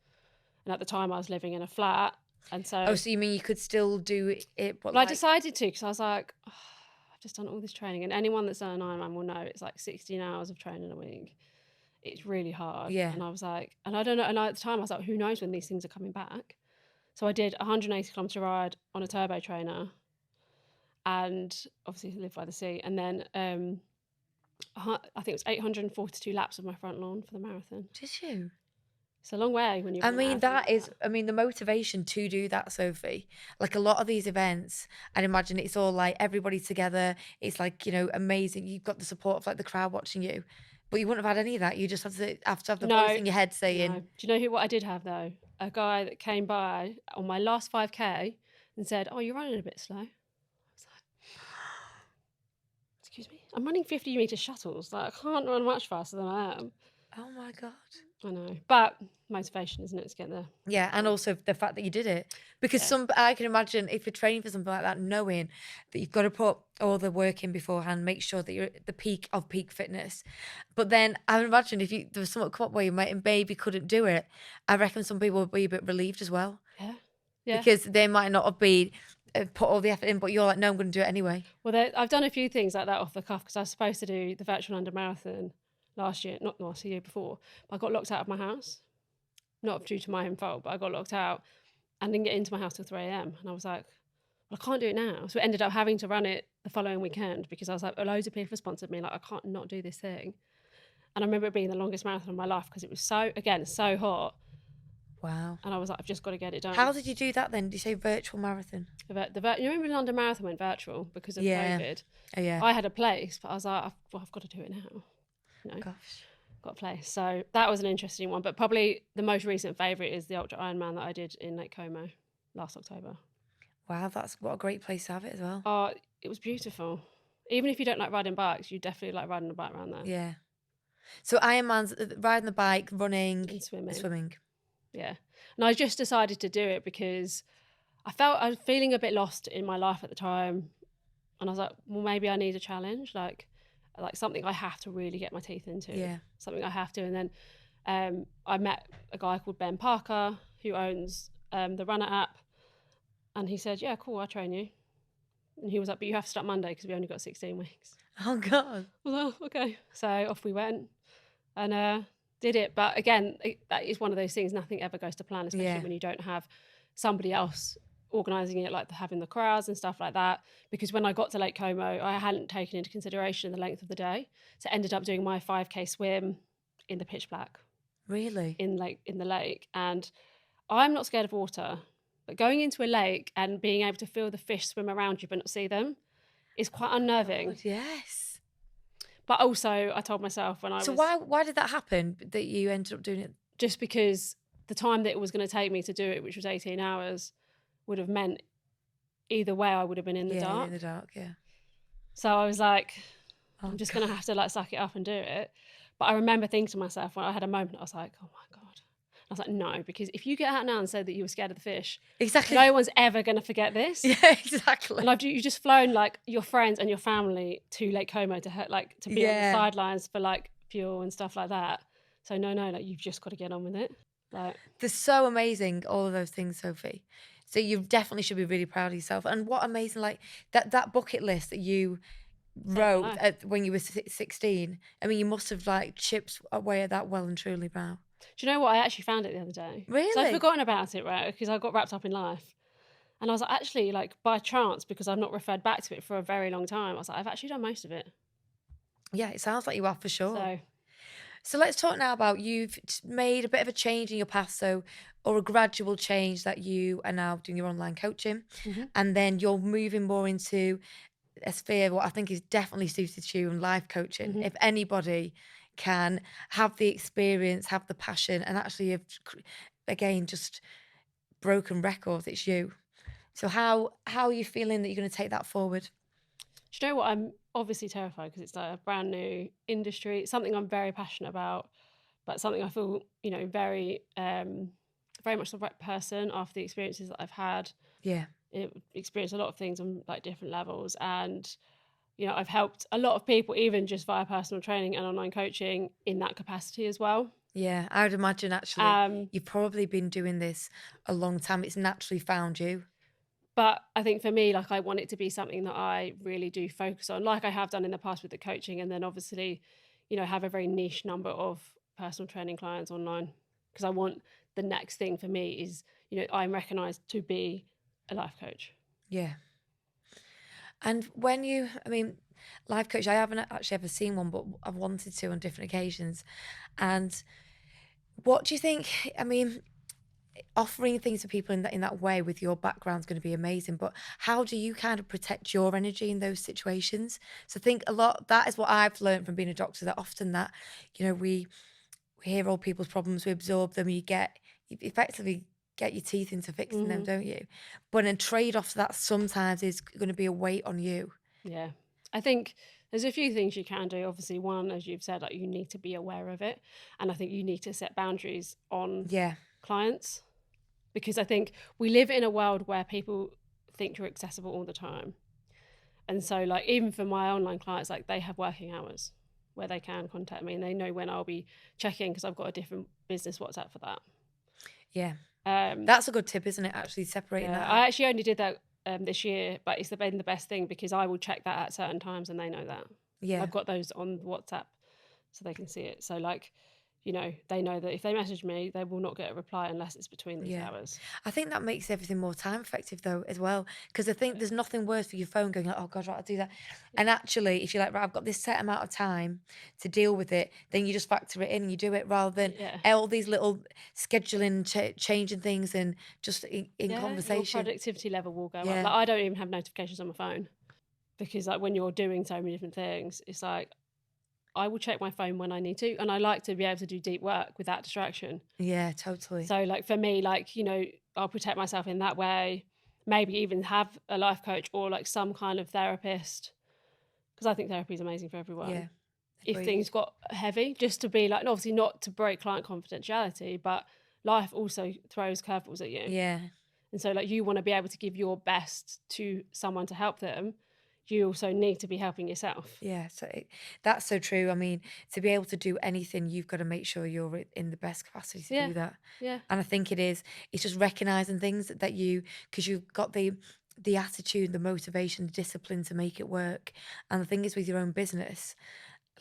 And at the time I was living in a flat. And so... Oh, so you mean you could still do it? But well, I decided to because I was like, oh, I've just done all this training. And anyone that's done an Ironman will know it's like 16 hours of training a week. It's really hard. Yeah. And I was like, and I don't know. And at the time I was like, who knows when these things are coming back? So I did a 180-kilometre ride on a turbo trainer and obviously lived by the sea. And then I think it was 842 laps of my front lawn for the marathon. Did you? It's a long way when you... I mean, the motivation to do that, Sophie. Like a lot of these events, I'd imagine it's all like everybody together. It's like, you know, amazing. You've got the support of like the crowd watching you. But you wouldn't have had any of that. You just have to have the voice in your head saying... No. Do you know what I did have, though? A guy that came by on my last 5K and said, oh, you're running a bit slow. I was like, excuse me? I'm running 50-metre shuttles. Like, I can't run much faster than I am. Oh, my God. I know. But motivation, isn't it, to get there? Yeah, and also the fact that you did it. Because I can imagine if you're training for something like that, knowing that you've got to put all the work in beforehand, make sure that you're at the peak of peak fitness. But then I would imagine if there was something come up where you maybe couldn't do it, I reckon some people would be a bit relieved as well. Yeah. Yeah. Because they might not have been put all the effort in, but you're like, no, I'm going to do it anyway. Well, I've done a few things like that off the cuff because I was supposed to do the virtual London Marathon last year, not last year before, but I got locked out of my house. Not due to my own fault, but I got locked out and didn't get into my house till 3 a.m. And I was like, well, I can't do it now. So I ended up having to run it the following weekend because I was like, loads of people sponsored me. Like, I can't not do this thing. And I remember it being the longest marathon of my life because it was so hot. Wow. And I was like, I've just got to get it done. How did you do that then? Did you say virtual marathon? You remember London Marathon went virtual because of COVID? Oh, yeah. I had a place, but I was like, I've got to do it now. You know, Gosh. got a place. So that was an interesting one. But probably the most recent favourite is the Ultra Ironman that I did in Lake Como last October. Wow, what a great place to have it as well. Oh, it was beautiful. Even if you don't like riding bikes, you definitely like riding a bike around there. Yeah. So Ironman's riding the bike, running, And swimming. swimming. Yeah. And I just decided to do it because I was feeling a bit lost in my life at the time. And I was like, well, maybe I need a challenge, like something I have to really get my teeth into. Yeah. Something I have to. And then I met a guy called Ben Parker who owns the Runner app. And he said, yeah, cool, I'll train you. And he was like, but you have to start Monday because we only got 16 weeks. Oh, God. I was like, oh, okay. So off we went and did it. But again, that is one of those things, nothing ever goes to plan, especially when you don't have somebody else organising it, like having the crowds and stuff like that. Because when I got to Lake Como, I hadn't taken into consideration the length of the day. So I ended up doing my 5K swim in the pitch black. Really? In the lake. And I'm not scared of water. But going into a lake and being able to feel the fish swim around you but not see them is quite unnerving. God, yes. But also, I told myself when I was... So why did that happen, that you ended up doing it? Just because the time that it was going to take me to do it, which was 18 hours, would have meant either way I would have been in the dark. Yeah, in the dark, yeah. So I was like, I'm just going to have to like suck it up and do it. But I remember thinking to myself when I had a moment, I was like, oh my God. I was like, no, because if you get out now and say that you were scared of the fish, exactly, no one's ever going to forget this. Yeah, exactly. And you've just flown like your friends and your family to Lake Como to be on the sidelines for like fuel and stuff like that. So no, like you've just got to get on with it. Like, they're so amazing, all of those things, Sophie. So you definitely should be really proud of yourself. And what amazing, like that bucket list that you wrote when you were 16. I mean, you must have like chipped away at that well and truly now. Do you know what? I actually found it the other day. Really? So I'd forgotten about it, right? Because I got wrapped up in life. And I was like, actually, like by chance, because I've not referred back to it for a very long time, I was like, I've actually done most of it. Yeah, it sounds like you have for sure. So let's talk now about you've made a bit of a change in your past, or a gradual change that you are now doing your online coaching. Mm-hmm. And then you're moving more into a sphere what I think is definitely suited to you in life coaching. Mm-hmm. If anybody can have the experience, have the passion, and actually have, again, just broken records, it's you. So how are you feeling that you're going to take that forward? Do you know what? I'm obviously terrified because it's like a brand new industry. It's something I'm very passionate about, but something I feel, very, very much the right person after the experiences that I've had. Yeah. Experienced a lot of things on like different levels, and I've helped a lot of people even just via personal training and online coaching in that capacity as well. Yeah, I would imagine actually you've probably been doing this a long time. It's naturally found you. But I think for me, like I want it to be something that I really do focus on, like I have done in the past with the coaching, and then obviously, have a very niche number of personal training clients online, because I want the next thing for me is, I'm recognised to be a life coach. Yeah. And life coach, I haven't actually ever seen one, but I've wanted to on different occasions. And what do you think? I mean, offering things to people in that way with your background is going to be amazing, but how do you kind of protect your energy in those situations? So I think a lot, that is what I've learned from being a doctor, that often that, we hear all people's problems, we absorb them, you effectively get your teeth into fixing them, don't you? But a trade-off to that sometimes is going to be a weight on you. Yeah. I think there's a few things you can do. Obviously, one, as you've said, like you need to be aware of it. And I think you need to set boundaries on clients, because I think we live in a world where people think you're accessible all the time. And so like, even for my online clients, like they have working hours where they can contact me and they know when I'll be checking, because I've got a different business WhatsApp for that. Yeah. That's a good tip, isn't it? Actually separating that out. I actually only did that this year, but it's been the best thing because I will check that at certain times and they know that. Yeah. I've got those on WhatsApp so they can see it. So like, you know, they know that if they message me, they will not get a reply unless it's between these hours. I think that makes everything more time effective though as well, because I think there's nothing worse for your phone going like, oh god, right, I'll do that. And actually, if you're like, right, I've got this set amount of time to deal with it, then you just factor it in and you do it, rather than all these little scheduling, changing things, and just in Your conversation. productivity level will go up. Like, I don't even have notifications on my phone, because like when you're doing so many different things, it's like I will check my phone when I need to, and I like to be able to do deep work without distraction. Yeah, totally. So like for me, like, you know, I'll protect myself in that way. Maybe even have a life coach or like some kind of therapist, because I think therapy is amazing for everyone. Yeah. If things got heavy, just to be like, obviously not to break client confidentiality, but life also throws curveballs at you. Yeah. And so like you want to be able to give your best to someone to help them. You also need to be helping yourself. Yeah, so that's so true. I mean, to be able to do anything, you've got to make sure you're in the best capacity to do that. Yeah. And I think it's just recognizing things that because you've got the attitude, the motivation, the discipline to make it work. And the thing is, with your own business,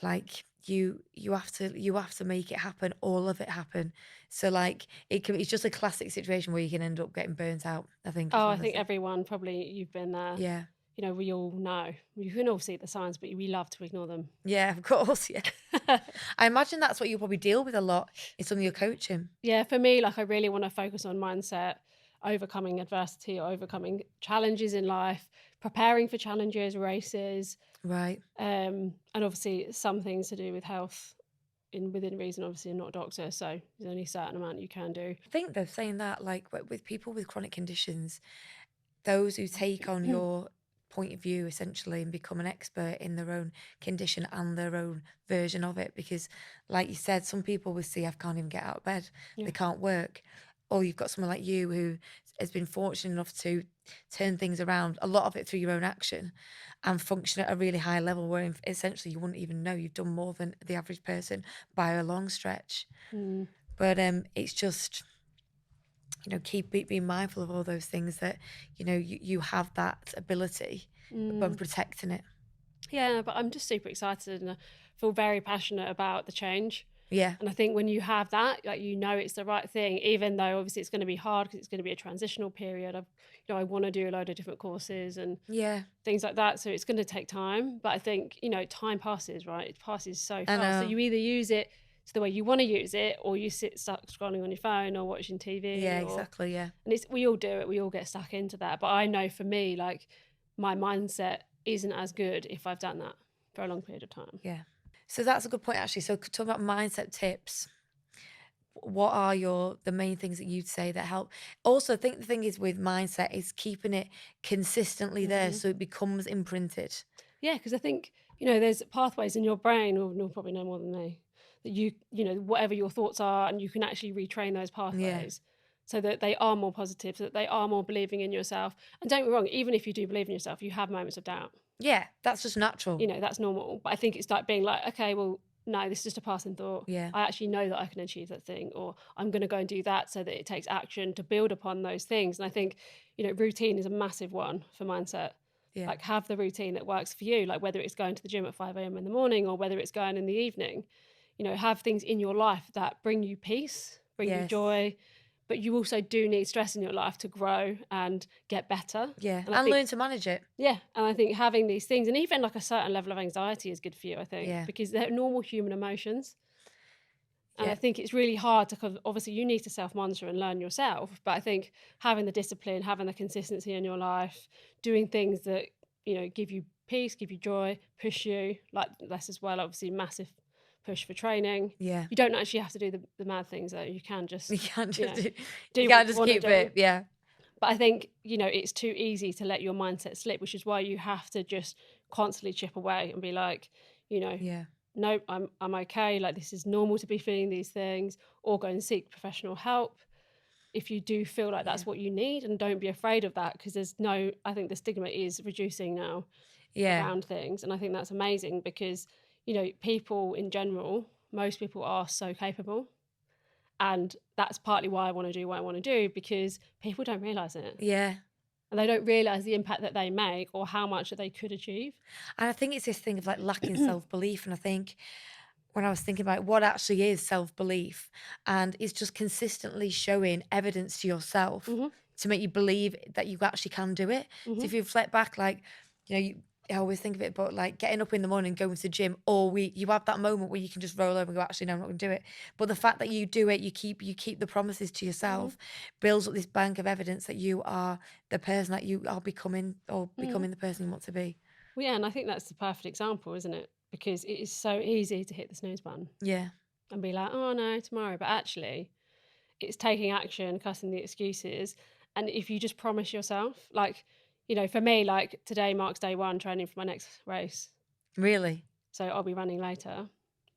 like you have to make it happen, all of it happen. So like it's just a classic situation where you can end up getting burnt out, I think. I think everyone, probably you've been there. Yeah. You know, we all know. You can all see the signs, but we love to ignore them. Yeah, of course, yeah. I imagine that's what you probably deal with a lot in some of your coaching. Yeah, for me, like I really want to focus on mindset, overcoming adversity, overcoming challenges in life, preparing for challenges, races. Right. And obviously some things to do with health within reason. Obviously I'm not a doctor, so there's only a certain amount you can do. I think they're saying that, like, with people with chronic conditions, those who take on your point of view essentially and become an expert in their own condition and their own version of it, because like you said, some people with CF can't even get out of bed, they can't work, or you've got someone like you who has been fortunate enough to turn things around, a lot of it through your own action, and function at a really high level where essentially you wouldn't even know you've done more than the average person by a long stretch. But it's just, you know, keep being mindful of all those things, that, you know, you have that ability, but protecting it. Yeah, but I'm just super excited and I feel very passionate about the change. Yeah. And I think when you have that, like, you know, it's the right thing, even though obviously it's going to be hard because it's going to be a transitional period. I want to do a load of different courses and things like that. So it's going to take time. But I think, you know, time passes, right? It passes so fast. So you either use it to the way you want to use it, or you sit stuck scrolling on your phone or watching TV. Yeah, exactly. Yeah. And we all do it. We all get stuck into that. But I know for me, like, my mindset isn't as good if I've done that for a long period of time. Yeah. So that's a good point, actually. So talking about mindset tips, what are the main things that you'd say that help? Also, I think the thing is with mindset is keeping it consistently there so it becomes imprinted. Yeah, because I think, you know, there's pathways in your brain, or you'll probably know more than me, that you know, whatever your thoughts are, and you can actually retrain those pathways so that they are more positive, so that they are more believing in yourself. And don't get me wrong, even if you do believe in yourself, you have moments of doubt. Yeah, that's just natural. You know, that's normal. But I think it's like being like, okay, well, no, this is just a passing thought. Yeah. I actually know that I can achieve that thing, or I'm going to go and do that, so that it takes action to build upon those things. And I think, you know, routine is a massive one for mindset. Yeah. Like, have the routine that works for you, like whether it's going to the gym at 5 a.m. in the morning or whether it's going in the evening. You know, have things in your life that bring you peace, bring you joy. But you also do need stress in your life to grow and get better. Yeah, and learn to manage it. Yeah, and I think having these things, and even like a certain level of anxiety, is good for you, I think, because they're normal human emotions. And I think it's really hard to, obviously you need to self-monitor and learn yourself, but I think having the discipline, having the consistency in your life, doing things that, you know, give you peace, give you joy, push you, like this as well, obviously massive push for training. Yeah. You don't actually have to do the mad things, though. You can just, you can't just keep it. Yeah. But I think, you know, it's too easy to let your mindset slip, which is why you have to just constantly chip away and be like, you know, no, I'm okay. Like, this is normal to be feeling these things, or go and seek professional help if you do feel like that's what you need. And don't be afraid of that, because I think the stigma is reducing now around things. And I think that's amazing, because, you know, people in general, most people are so capable. And that's partly why I want to do what I want to do, because people don't realise it. Yeah. And they don't realise the impact that they make or how much that they could achieve. And I think it's this thing of like lacking self-belief. And I think when I was thinking about what actually is self-belief, and it's just consistently showing evidence to yourself Hmm. to make you believe that you actually can do it. So Hmm. if you reflect back, like, I always think of it, but like getting up in the morning, going to the gym all week, you have that moment where you can just roll over and go, actually, no, I'm not going to do it. But the fact that you do it, you keep the promises to Hmm. yourself, builds up this bank of evidence that you are the person that you are becoming, or Hmm. becoming the person you want to be. Well, yeah, and I think that's the perfect example, isn't it? Because it is so easy to hit the snooze button Yeah. and be like, oh no, tomorrow. But actually, it's taking action, cutting the excuses. And if you just promise yourself, like, for me, like today marks day one training for my next race. Really? So I'll be running later.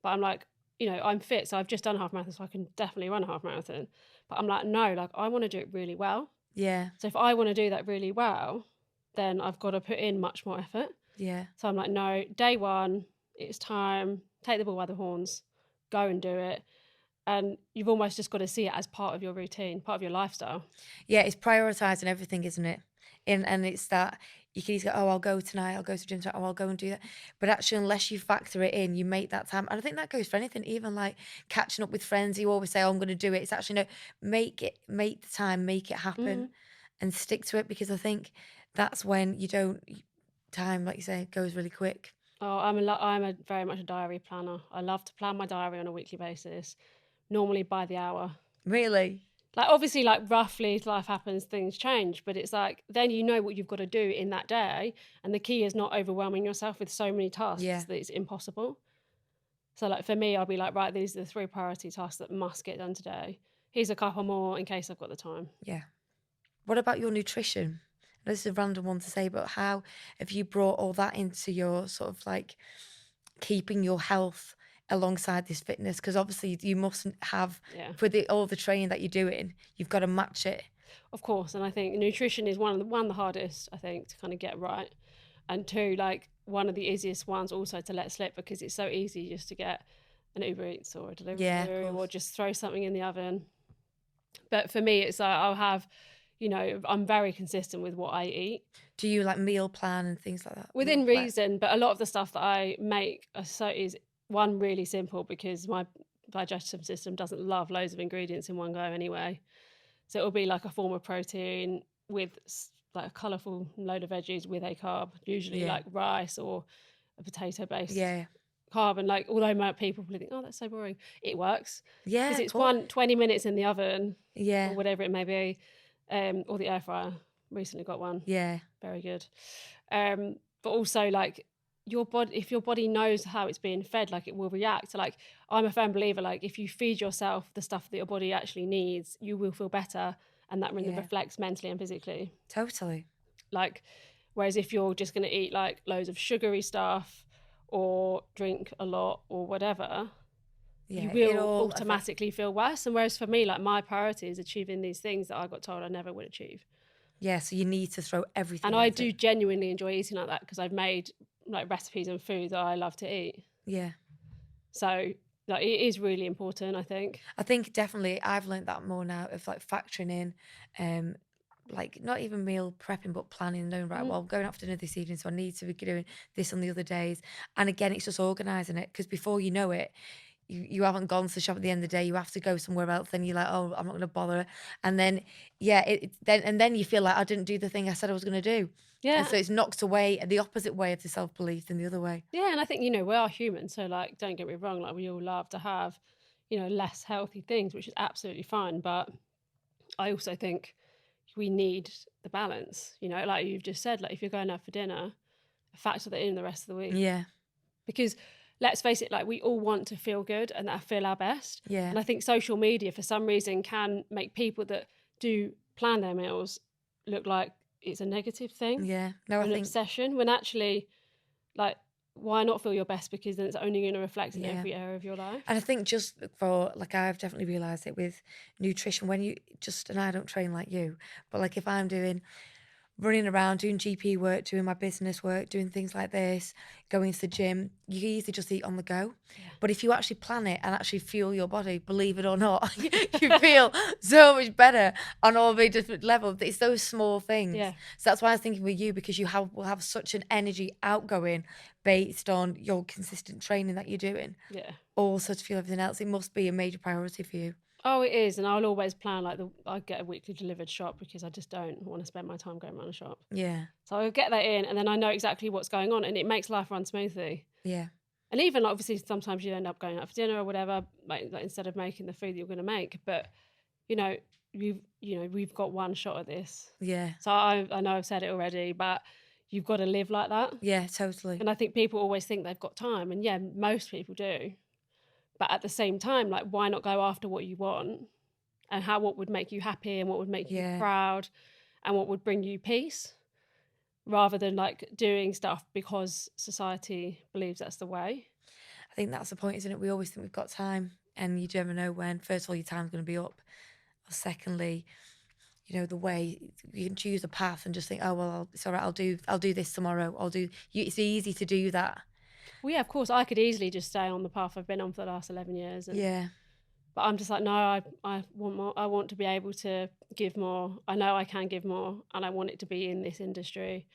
But I'm like, I'm fit. So I've just done a half marathon, so I can definitely run a half marathon. But I'm like, no, like I want to do it really well. Yeah. So if I want to do that really well, then I've got to put in much more effort. Yeah. So I'm like, no, day one, it's time, take the bull by the horns, go and do it. And you've almost just got to see it as part of your routine, part of your lifestyle. Yeah, it's prioritizing everything, isn't it? And it's that you can easily go, oh, I'll go tonight, I'll go to the gym tonight, oh, I'll go and do that. But actually, unless you factor it in, you make that time. And I think that goes for anything, even like catching up with friends. You always say, oh, I'm going to do it. It's actually, no, make the time, make it happen, Mm. and stick to it, because I think that's when time, like you say, goes really quick. Oh, I'm a very much a diary planner. I love to plan my diary on a weekly basis, normally by the hour. Really? Like obviously, like roughly, as life happens, things change, but it's like then you know what you've got to do in that day, and the key is not overwhelming yourself with so many tasks Yeah. that it's impossible. So like for me, I'll be like, right, these are the 3 priority tasks that must get done today. Here's a couple more in case I've got the time. Yeah. What about your nutrition? This is a random one to say, but how have you brought all that into your sort of like keeping your health alongside this fitness? Because obviously you mustn't have, Yeah, for all the training that you're doing, you've got to match it. of course. And I think nutrition is one of the hardest, I think, to kind of get right. And two, like one of the easiest ones also to let slip because it's so easy just to get an Uber Eats or a Yeah, of Deliveroo or course. just throw something in the oven. But for me, it's like I'll have, I'm very consistent with what I eat Do you like meal plan and things like that? within reason. But a lot of the stuff that I make is one really simple because my digestive system doesn't love loads of ingredients in one go anyway. So it'll be like a form of protein with like a colourful load of veggies with a carb, usually Yeah. like rice or a potato based Yeah. carb. And like, although my people probably think, oh, that's so boring, it works because Yeah, it's cool. 20 minutes in the oven or Yeah. whatever it may be, or the air fryer. Recently got one, Yeah. very good. But also like your body, if your body knows how it's being fed, like it will react. So like I'm a firm believer, like if you feed yourself the stuff that your body actually needs, you will feel better, and that really Yeah. reflects mentally and physically. Totally. Like whereas if you're just going to eat like loads of sugary stuff or drink a lot or whatever, you Yeah. It will all affects. automatically feel worse. And whereas for me, like my priority is achieving these things that I got told I never would achieve. Yeah. So you need to throw everything And I at do it. genuinely enjoy eating like that because I've made like recipes and food that I love to eat. Yeah. So like it is really important, I think. I think definitely I've learned that more now, of like factoring in, like not even meal prepping, but planning, knowing, right, Mhm. well, I'm going out for dinner this evening, so I need to be doing this on the other days. And again, it's just organising it, because before you know it, you haven't gone to the shop at the end of the day, you have to go somewhere else, then you're like, oh, I'm not going to bother. And then, yeah, then you feel like I didn't do the thing I said I was going to do. And Yeah. so it's knocked away the opposite way of the self-belief than the other way. Yeah. And I think, we are human. So like don't get me wrong, like we all love to have, less healthy things, which is absolutely fine. But I also think we need the balance, like you've just said, like if you're going out for dinner, factor that in the rest of the week. Yeah, Because let's face it, like we all want to feel good and that feel our best. yeah, And I think social media for some reason can make people that do plan their meals look like it's a negative thing yeah. No, or I an think, obsession, when actually, like, why not feel your best? Because then it's only going to reflect in yeah. every area of your life. And I think just for, like, I've definitely realised it with nutrition, when you just, and I don't train like you, but like if I'm doing running around doing GP work, doing my business work, doing things like this, going to the gym, you can easily just eat on the go. Yeah. But if you actually plan it and actually fuel your body, believe it or not, you feel so much better on all the different levels. It's those small things. Yeah. So that's why I was thinking with you, because will have such an energy outgoing based on your consistent training that you're doing. Yeah. Also to feel everything else, it must be a major priority for you. Oh, it is. And I'll always plan like I get a weekly delivered shop because I just don't want to spend my time going around a shop. Yeah. So I'll get that in and then I know exactly what's going on and it makes life run smoothly. Yeah. And even obviously sometimes you end up going out for dinner or whatever, like instead of making the food that you're going to make. But, we've got one shot at this. Yeah. So I know I've said it already, but you've got to live like that. Yeah, totally. And I think people always think they've got time. And yeah, most people do. But at the same time, like, why not go after what you want and what would make you happy and what would make you proud and what would bring you peace rather than like doing stuff because society believes that's the way. I think that's the point, isn't it? We always think we've got time and you never know when. First of all, your time's going to be up. Or secondly, the way you can choose a path and just think, oh, well, it's all right, I'll do this tomorrow. It's easy to do that. Well, yeah, of course, I could easily just stay on the path I've been on for the last 11 years. But I'm just like, no, I want more. I want to be able to give more. I know I can give more and I want it to be in this industry.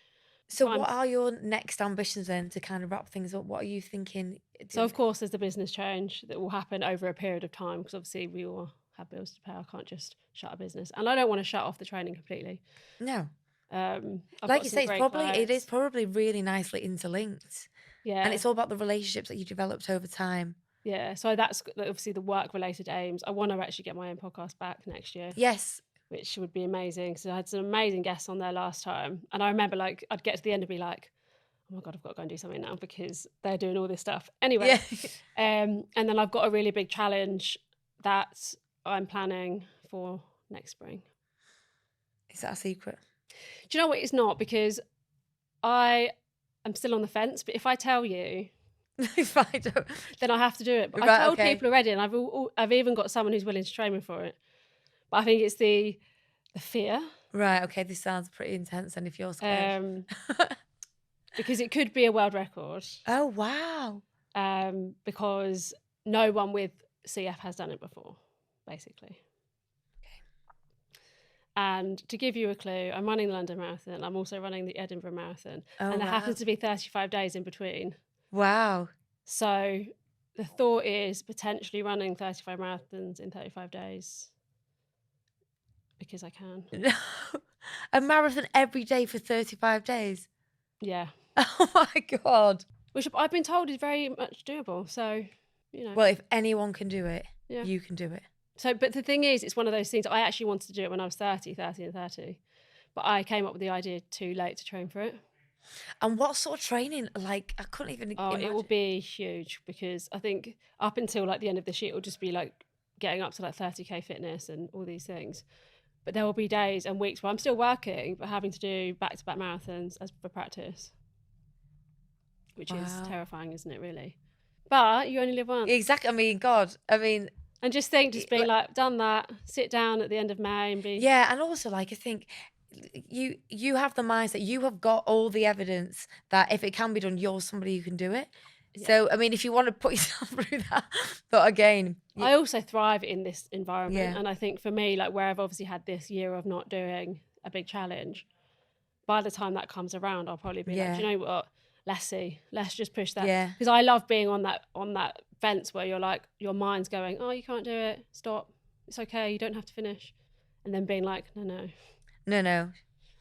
So what are your next ambitions then to kind of wrap things up? What are you thinking? So, of course, there's the business change that will happen over a period of time because obviously we all have bills to pay. I can't just shut a business. And I don't want to shut off the training completely. No. Like you say, it is probably really nicely interlinked. Yeah. And it's all about the relationships that you developed over time. Yeah. So that's obviously the work-related aims. I want to actually get my own podcast back next year. Yes. Which would be amazing. So I had some amazing guests on there last time. And I remember like I'd get to the end and be like, oh my God, I've got to go and do something now because they're doing all this stuff. Anyway, and then I've got a really big challenge that I'm planning for next spring. Is that a secret? Do you know what? It's not, because I am still on the fence. But if I tell you, then I have to do it. But I told people already, and I've even got someone who's willing to train me for it. But I think it's the fear. Right. Okay. This sounds pretty intense. And if you're scared, because it could be a world record. Oh wow. Because no one with CF has done it before, basically. And to give you a clue, I'm running the London Marathon. I'm also running the Edinburgh Marathon. And there happens to be 35 days in between. Wow. So the thought is potentially running 35 marathons in 35 days. Because I can. A marathon every day for 35 days? Yeah. Oh my God. Which I've been told is very much doable. So, Well, if anyone can do it, you can do it. So, but the thing is, it's one of those things. I actually wanted to do it when I was 30. But I came up with the idea too late to train for it. And what sort of training? Like, I couldn't even imagine. It will be huge because I think up until like the end of this year, it will just be like getting up to like 30K fitness and all these things. But there will be days and weeks where I'm still working, but having to do back-to-back marathons as for practice. Which is terrifying, isn't it, really? But you only live once. Exactly. I mean, God. And just being like, done that, sit down at the end of May and be... Yeah, and also, like, I think you have the mindset, you have got all the evidence that if it can be done, you're somebody who can do it. Yeah. So, I mean, if you want to put yourself through that, but again... I also thrive in this environment. Yeah. And I think for me, like, where I've obviously had this year of not doing a big challenge, by the time that comes around, I'll probably be like, do you know what? Let's see. Let's just push that. Yeah. Because I love being on that fence where you're like, your mind's going, oh, you can't do it. Stop. It's okay. You don't have to finish. And then being like, no.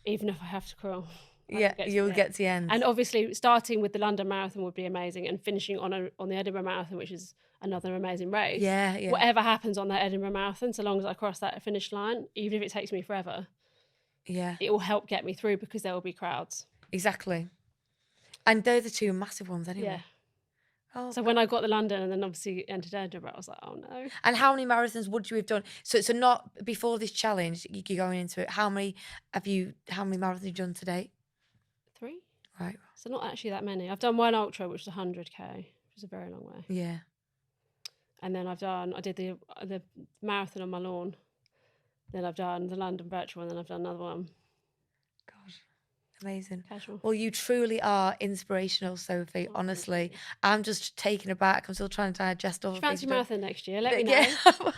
Even if I have to crawl. You'll get to the end. And obviously, starting with the London Marathon would be amazing, and finishing on the Edinburgh Marathon, which is another amazing race. Yeah. Whatever happens on that Edinburgh Marathon, so long as I cross that finish line, even if it takes me forever, it will help get me through because there will be crowds. Exactly. And they're the two massive ones anyway. Yeah. Oh, so when I got the London and then obviously entered Edinburgh, I was like, oh no. And how many marathons would you have done? So not before this challenge, you're going into it. How many marathons have you done to date? 3. Right. So not actually that many. I've done one ultra, which is 100K, which is a very long way. Yeah. And then I did the marathon on my lawn. Then I've done the London virtual, and then I've done another one. God. Amazing. Casual. Well, you truly are inspirational, Sophie. Honestly, I'm just taken aback. I'm still trying to digest all the things. Fancy marathon next year? Let me know. Yeah. Do you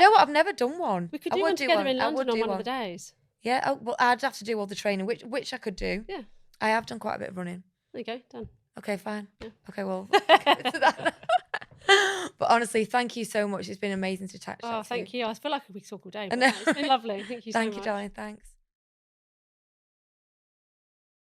know what? I've never done one. We could I do would one together in I London would on do one of the days. Yeah. Oh, well, I'd have to do all the training, which I could do. Yeah. I have done quite a bit of running. There you go. Done. Okay, fine. Yeah. Okay, well. But honestly, thank you so much. It's been amazing to chat. Oh, thank you. I feel like we could talk all day. I know. It's been lovely. Thank you so much. Thank you, darling. Thanks.